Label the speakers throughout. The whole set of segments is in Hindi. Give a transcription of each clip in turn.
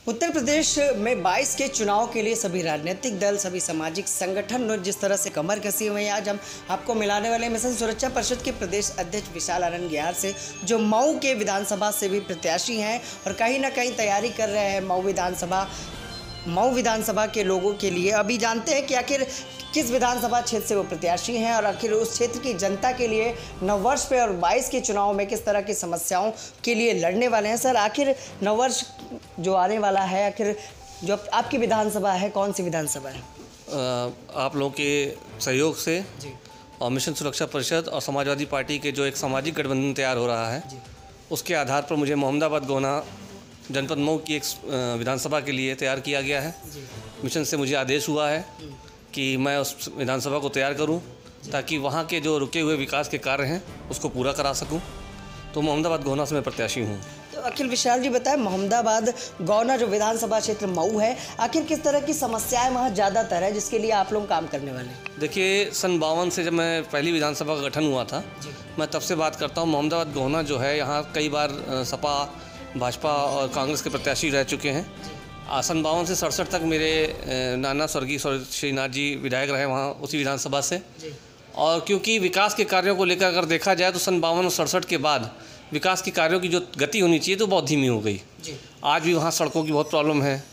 Speaker 1: उत्तर प्रदेश में 22 के चुनाव के लिए सभी राजनीतिक दल, सभी सामाजिक संगठन जिस तरह से कमर कसी हुए हैं, आज हम आपको मिलाने वाले मिशन सुरक्षा परिषद के प्रदेश अध्यक्ष विशाल आनंद गयार से, जो मऊ के विधानसभा से भी प्रत्याशी हैं और कहीं ना कहीं तैयारी कर रहे हैं मऊ विधानसभा के लोगों के लिए। अभी जानते हैं कि आखिर किस विधानसभा क्षेत्र से वो प्रत्याशी हैं और आखिर उस क्षेत्र की जनता के लिए नववर्ष पे और 22 के चुनाव में किस तरह की समस्याओं के लिए लड़ने वाले हैं। सर, आखिर नववर्ष जो आने वाला है, आखिर जो आपकी विधानसभा है, कौन सी विधानसभा है?
Speaker 2: आप लोगों के सहयोग से
Speaker 1: जी
Speaker 2: और मिशन सुरक्षा परिषद और समाजवादी पार्टी के जो एक सामाजिक गठबंधन तैयार हो रहा है, उसके आधार पर मुझे मोहम्मदाबाद गोहना जनपद मऊ की एक विधानसभा के लिए तैयार किया गया है। मिशन से मुझे आदेश हुआ है कि मैं उस विधानसभा को तैयार करूं ताकि वहां के जो रुके हुए विकास के कार्य हैं उसको पूरा करा सकूं। तो मोहम्मदाबाद गोहना से मैं प्रत्याशी हूं।
Speaker 1: तो अखिल विशाल जी बताएं, मोहम्मदाबाद गोहना जो विधानसभा क्षेत्र मऊ है, आखिर किस तरह की समस्याएं वहाँ ज़्यादातर है जिसके लिए आप लोग काम करने वाले हैं?
Speaker 2: देखिए, सन 52 से जब मैं पहली विधानसभा का गठन हुआ था, मैं तब से बात करता हूँ। मोहम्मदाबाद गोहना जो है, यहाँ कई बार सपा, भाजपा और कांग्रेस के प्रत्याशी रह चुके हैं। सन 52 से 67 तक मेरे नाना स्वर्गीय श्रीनाथ जी विधायक रहे वहाँ उसी विधानसभा से। और क्योंकि विकास के कार्यों को लेकर अगर देखा जाए तो सन 52 और 67 के बाद विकास के कार्यों की जो गति होनी चाहिए तो बहुत धीमी हो गई। आज भी वहाँ सड़कों की बहुत प्रॉब्लम है,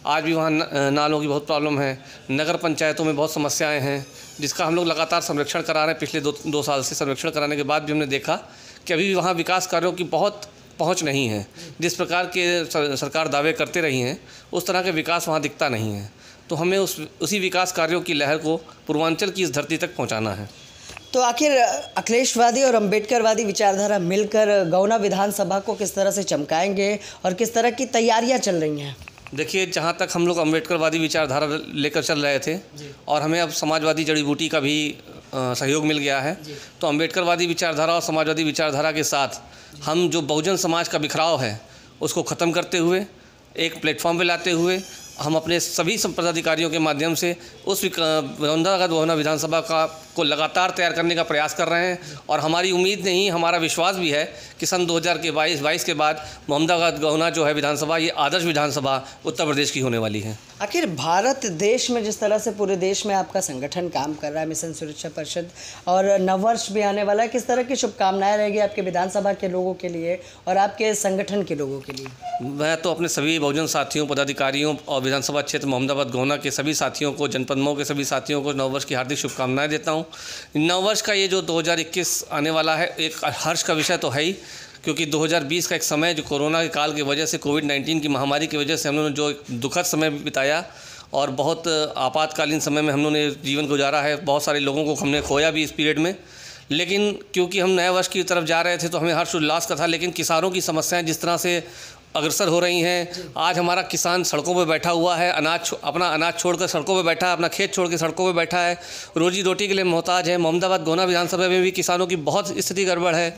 Speaker 2: आज भी वहाँ नालों की बहुत प्रॉब्लम है, नगर पंचायतों में बहुत समस्याएं हैं, जिसका हम लोग लगातार संरक्षण करा रहे हैं। पिछले दो साल से संरक्षण कराने के बाद भी हमने देखा कि अभी भी वहाँ विकास कार्यों की बहुत पहुंच नहीं है। जिस प्रकार के सरकार दावे करते रही हैं उस तरह के विकास वहाँ दिखता नहीं है। तो हमें उसी विकास कार्यों की लहर को पूर्वांचल की इस धरती तक पहुँचाना है।
Speaker 1: तो आखिर अखिलेशवादी और अम्बेडकरवादी विचारधारा मिलकर गोहना विधानसभा को किस तरह से चमकाएंगे और किस तरह की तैयारियां चल रही हैं?
Speaker 2: देखिए, जहाँ तक हम लोग अम्बेडकरवादी विचारधारा लेकर चल रहे थे और हमें अब समाजवादी जड़ी बूटी का भी सहयोग मिल गया है, तो अम्बेडकरवादी विचारधारा और समाजवादी विचारधारा के साथ हम जो बहुजन समाज का बिखराव है उसको ख़त्म करते हुए एक प्लेटफॉर्म पे लाते हुए हम अपने सभी पदाधिकारियों के माध्यम से उस मोहम्मदाबाद गोहना विधानसभा को लगातार तैयार करने का प्रयास कर रहे हैं। और हमारी उम्मीद नहीं, हमारा विश्वास भी है कि सन 2022 के बाद मोहम्मदाबाद गोहना जो है विधानसभा, ये आदर्श विधानसभा उत्तर प्रदेश की होने वाली है।
Speaker 1: आखिर भारत देश में जिस तरह से पूरे देश में आपका संगठन काम कर रहा है, मिशन सुरक्षा परिषद, और नववर्ष भी आने वाला है, किस तरह की शुभकामनाएं रहेगी आपके विधानसभा के लोगों के लिए और आपके संगठन के लोगों के लिए?
Speaker 2: मैं तो अपने सभी बहुजन साथियों, पदाधिकारियों और विधानसभा क्षेत्र मोहम्मदाबाद गोहना के सभी साथियों को, जनपद मऊ के सभी साथियों को नववर्ष की हार्दिक शुभकामनाएं देता हूं। नववर्ष का ये जो 2021 आने वाला है, एक हर्ष का विषय तो है ही, क्योंकि 2020 का एक समय जो कोरोना के काल की वजह से, कोविड-19 की महामारी की वजह से हम लोगों ने जो दुखद समय बिताया और बहुत आपातकालीन समय में हम लोगों ने जीवन गुजारा है। बहुत सारे लोगों को हमने खोया भी इस पीरियड में। लेकिन क्योंकि हम नए वर्ष की तरफ जा रहे थे तो हमें हर्ष उल्लास का था। लेकिन किसानों की समस्याएं जिस तरह से अग्रसर हो रही हैं, आज हमारा किसान सड़कों पर बैठा हुआ है, अपना अनाज छोड़कर सड़कों पर बैठा है, अपना खेत छोड़ के सड़कों पर बैठा है, रोजी रोटी के लिए मोहताज है। मोहम्मदाबाद गोहना विधानसभा में भी किसानों की बहुत स्थिति गड़बड़ है,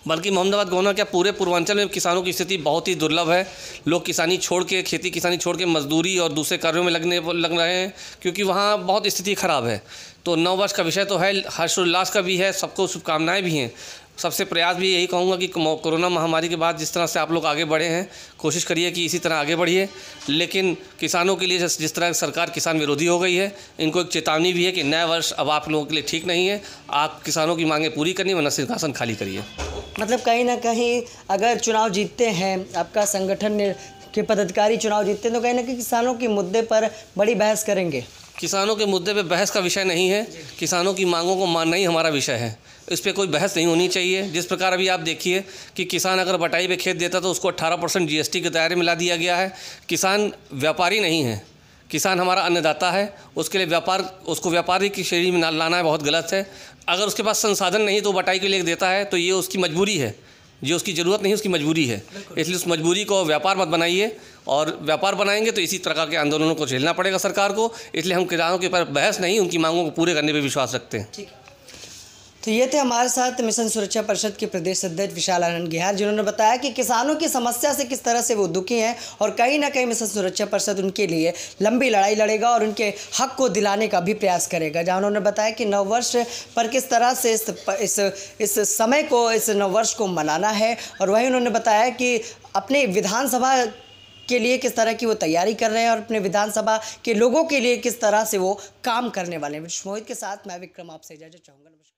Speaker 2: बल्कि मोहम्मदाबाद गोहना क्या पूरे पूर्वांचल में किसानों की स्थिति बहुत ही दुर्लभ है। लोग किसानी छोड़ के, खेती किसानी छोड़ के मजदूरी और दूसरे कार्यों में लग रहे हैं, क्योंकि वहाँ बहुत स्थिति ख़राब है। तो नववर्ष का विषय तो है, हर्षोल्लास का भी है, सबको शुभकामनाएं भी हैं। सबसे प्रयास भी यही कहूँगा कि कोरोना महामारी के बाद जिस तरह से आप लोग आगे बढ़े हैं, कोशिश करिए कि इसी तरह आगे बढ़िए। लेकिन किसानों के लिए जिस तरह सरकार किसान विरोधी हो गई है, इनको एक चेतावनी भी है कि नया वर्ष अब आप लोगों के लिए ठीक नहीं है। आप किसानों की मांगें पूरी करनी, वरना सिंहासन खाली करिए।
Speaker 1: मतलब कहीं ना कहीं अगर चुनाव जीतते हैं, आपका संगठन के पदाधिकारी चुनाव जीतते हैं, तो कहीं ना कहीं किसानों के मुद्दे पर बड़ी बहस करेंगे।
Speaker 2: किसानों के मुद्दे पे बहस का विषय नहीं है, किसानों की मांगों को मानना ही हमारा विषय है। इस पे कोई बहस नहीं होनी चाहिए। जिस प्रकार अभी आप देखिए कि किसान अगर बटाई पे खेत देता तो उसको 18% GST के दायरे में ला दिया गया है। किसान व्यापारी नहीं है, किसान हमारा अन्नदाता है। उसके लिए उसको व्यापारी की श्रेणी में लाना है बहुत गलत है। अगर उसके पास संसाधन नहीं तो बटाई के लिए देता है तो ये उसकी मजबूरी है, ये उसकी ज़रूरत नहीं, उसकी मजबूरी है। इसलिए उस मजबूरी को व्यापार मत बनाइए, और व्यापार बनाएंगे तो इसी तरह के आंदोलनों को झेलना पड़ेगा सरकार को। इसलिए हम किसानों के ऊपर बहस नहीं, उनकी मांगों को पूरे करने पर विश्वास रखते हैं।
Speaker 1: ठीक। तो ये थे हमारे साथ मिशन सुरक्षा परिषद के प्रदेश अध्यक्ष विशाल आनंद गयार, जिन्होंने बताया कि किसानों की समस्या से किस तरह से वो दुखी हैं और कहीं ना कहीं मिशन सुरक्षा परिषद उनके लिए लंबी लड़ाई लड़ेगा और उनके हक को दिलाने का भी प्रयास करेगा। जहाँ उन्होंने बताया कि नववर्ष पर किस तरह से इस समय को, इस नववर्ष को मनाना है। और वहीं उन्होंने बताया कि अपने विधानसभा के लिए किस तरह की वो तैयारी कर रहे हैं और अपने विधानसभा के लोगों के लिए किस तरह से वो काम करने वाले हैं। मोहित के साथ मैं विक्रम आपसे इजाजत चाहूँगा। नमस्कार।